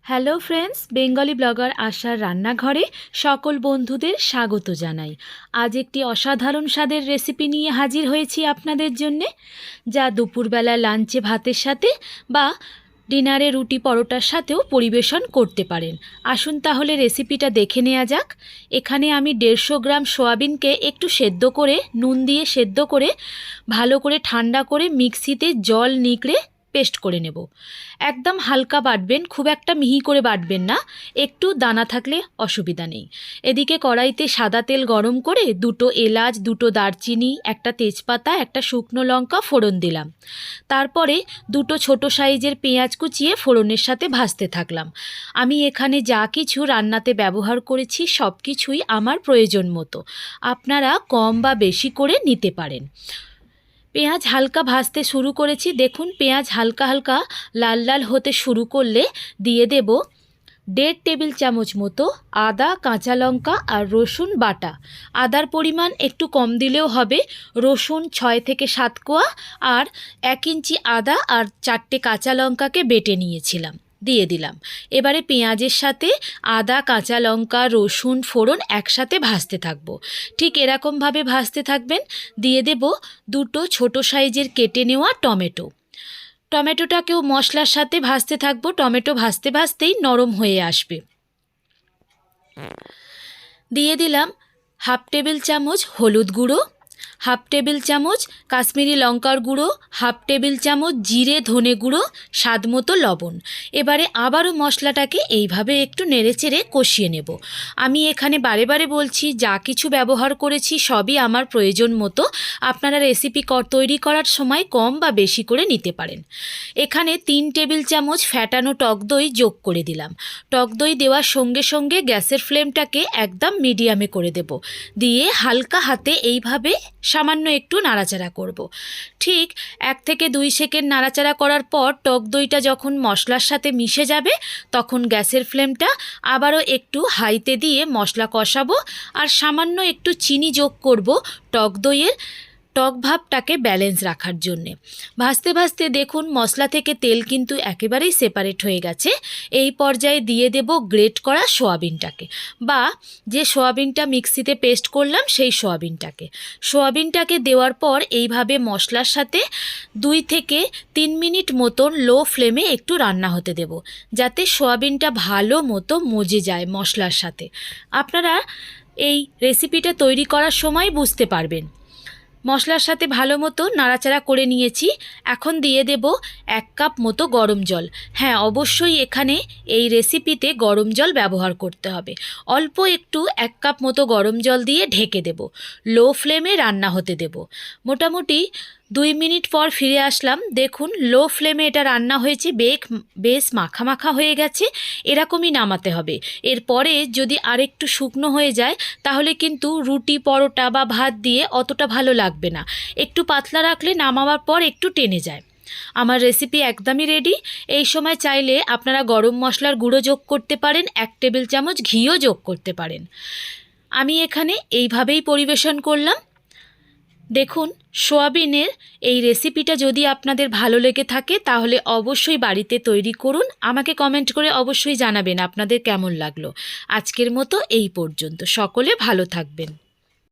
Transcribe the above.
Hello friends, Bengali blogger আশার রান্নাঘরে সকল বন্ধুদের স্বাগত জানাই। আজ একটি অসাধারণ স্বাদের রেসিপি নিয়ে হাজির হয়েছি আপনাদের জন্যে, যা দুপুরবেলা লাঞ্চে ভাতের সাথে বা ডিনারে রুটি পরোটার সাথেও পরিবেশন করতে পারেন। আসুন তাহলে রেসিপিটা দেখে নেওয়া যাক। এখানে আমি 150 গ্রাম সয়াবিনকে একটু সেদ্ধ করে নুন দিয়ে সেদ্ধ করে ভালো করে ঠান্ডা করে মিক্সিতে জল নিগড়ে পেস্ট করে নেব। একদম হালকা বাটবেন, খুব একটা মিহি করে বাটবেন না, একটু দানা থাকলে অসুবিধা নেই। এদিকে কড়াইতে সাদা তেল গরম করে 2টো এলাচ, 2টো দারচিনি, একটা তেজপাতা, একটা শুকনো লঙ্কা ফোড়ন দিলাম। তারপরে 2টো ছোট সাইজের পেঁয়াজ কুচিয়ে ফোড়নের সাথে ভাজতে থাকলাম। আমি এখানে যা কিছু রান্নাতে ব্যবহার করেছি সব কিছুই আমার প্রয়োজন মতো, আপনারা কম বা বেশি করে নিতে পারেন। পেঁয়াজ হালকা ভাজতে শুরু করেছি, দেখুন পেঁয়াজ হালকা হালকা লাল লাল হতে শুরু করলে দিয়ে দেব 1.5 টেবিল চামচ মতো আদা, কাঁচা লঙ্কা আর রসুন বাটা। আদার পরিমাণ একটু কম দিলেও হবে। রসুন 6 থেকে 7 কোয়া আর 1 ইঞ্চি আদা আর 4টে কাঁচা লঙ্কাকে বেটে নিয়েছিলাম, দিয়ে দিলাম। এবারে পেঁয়াজের সাথে আদা, কাঁচা লঙ্কা, রসুন ফোড়ন একসাথে ভাজতে থাকবো। ঠিক এরকমভাবে ভাজতে থাকবেন। দিয়ে দেব 2টো ছোট সাইজের কেটে নেওয়া টমেটো। টমেটোটাকেও মশলার সাথে ভাজতে থাকবো। টমেটো ভাজতে ভাজতেই নরম হয়ে আসবে। দিয়ে দিলাম 1/2 টেবিল চামচ হলুদ গুঁড়ো, 1/2 টেবিল চামচ কাশ্মীরি লঙ্কার গুঁড়ো, 1/2 টেবিল চামচ জিরে ধনে গুঁড়ো, স্বাদ মতো লবণ। এবারে আবারও মশলাটাকে এইভাবে একটু নেড়েচেড়ে কষিয়ে নেব। আমি এখানে বারে বারে বলছি, যা কিছু ব্যবহার করেছি সবই আমার প্রয়োজন মতো, আপনারা রেসিপি তৈরি করার সময় কম বা বেশি করে নিতে পারেন। এখানে 3 টেবিল চামচ ফ্যাটানো টক দই যোগ করে দিলাম। টক দই দেওয়ার সঙ্গে সঙ্গে গ্যাসের ফ্লেমটাকে একদম মিডিয়ামে করে দেব। দিয়ে হালকা হাতে এইভাবে সামান্য একটু নাড়াচাড়া করব। ঠিক 1 থেকে 2 সেকেন্ড নাড়াচাড়া করার পর টক দইটা যখন মশলার সাথে মিশে যাবে, তখন গ্যাসের ফ্লেমটা আবারও একটু হাইতে দিয়ে মশলা কষাবো আর সামান্য একটু চিনি যোগ করব টক দইয়ের টক ভাবটাকে ব্যালেন্স রাখার জন্যে। ভাজতে ভাজতে দেখুন মশলা থেকে তেল কিন্তু একেবারেই সেপারেট হয়ে গেছে। এই পর্যায়ে দিয়ে দেব গ্রেট করা সয়াবিনটাকে, বা যে সয়াবিনটা মিক্সিতে পেস্ট করলাম সেই সয়াবিনটাকে দেওয়ার পর এইভাবে মশলার সাথে 2 থেকে 3 মিনিট মতন লো ফ্লেমে একটু রান্না হতে দেব, যাতে সয়াবিনটা ভালো মতো মজে যায় মশলার সাথে। আপনারা এই রেসিপিটা তৈরি করার সময় বুঝতে পারবেন। মশলার সাথে ভালো মতো নাড়াচাড়া করে নিয়েছি। এখন দিয়ে দেব 1 কাপ মতো গরম জল। হ্যাঁ, অবশ্যই এখানে এই রেসিপিতে গরম জল ব্যবহার করতে হবে। অল্প একটু 1 কাপ মতো গরম জল দিয়ে ঢেকে দেব, লো ফ্লেমে রান্না হতে দেব। মোটামুটি 2 মিনিট পর ফিরে আসলাম। দেখুন লো ফ্লেমে এটা রান্না হয়েছে, বেশ মাখা মাখা হয়ে গেছে। এরকমই নামাতে হবে। এরপরে যদি আরেকটু শুকনো হয়ে যায় তাহলে কিন্তু রুটি পরোটা বা ভাত দিয়ে অতটা ভালো লাগবে না। একটু পাতলা রাখলে নামাবার পর একটু টেনে যায়। আমার রেসিপি একদমই রেডি। এই সময় চাইলে আপনারা গরম মশলার গুঁড়ো যোগ করতে পারেন, 1 টেবিল চামচ ঘিও যোগ করতে পারেন। আমি এখানে এইভাবেই পরিবেশন করলাম। দেখুন সোয়াবিনের এই রেসিপিটা যদি আপনাদের ভালো লেগে থাকে তাহলে অবশ্যই বাড়িতে তৈরি করুন। আমাকে কমেন্ট করে অবশ্যই জানাবেন আপনাদের কেমন লাগলো। আজকের মতো এই পর্যন্ত। সকলে ভালো থাকবেন।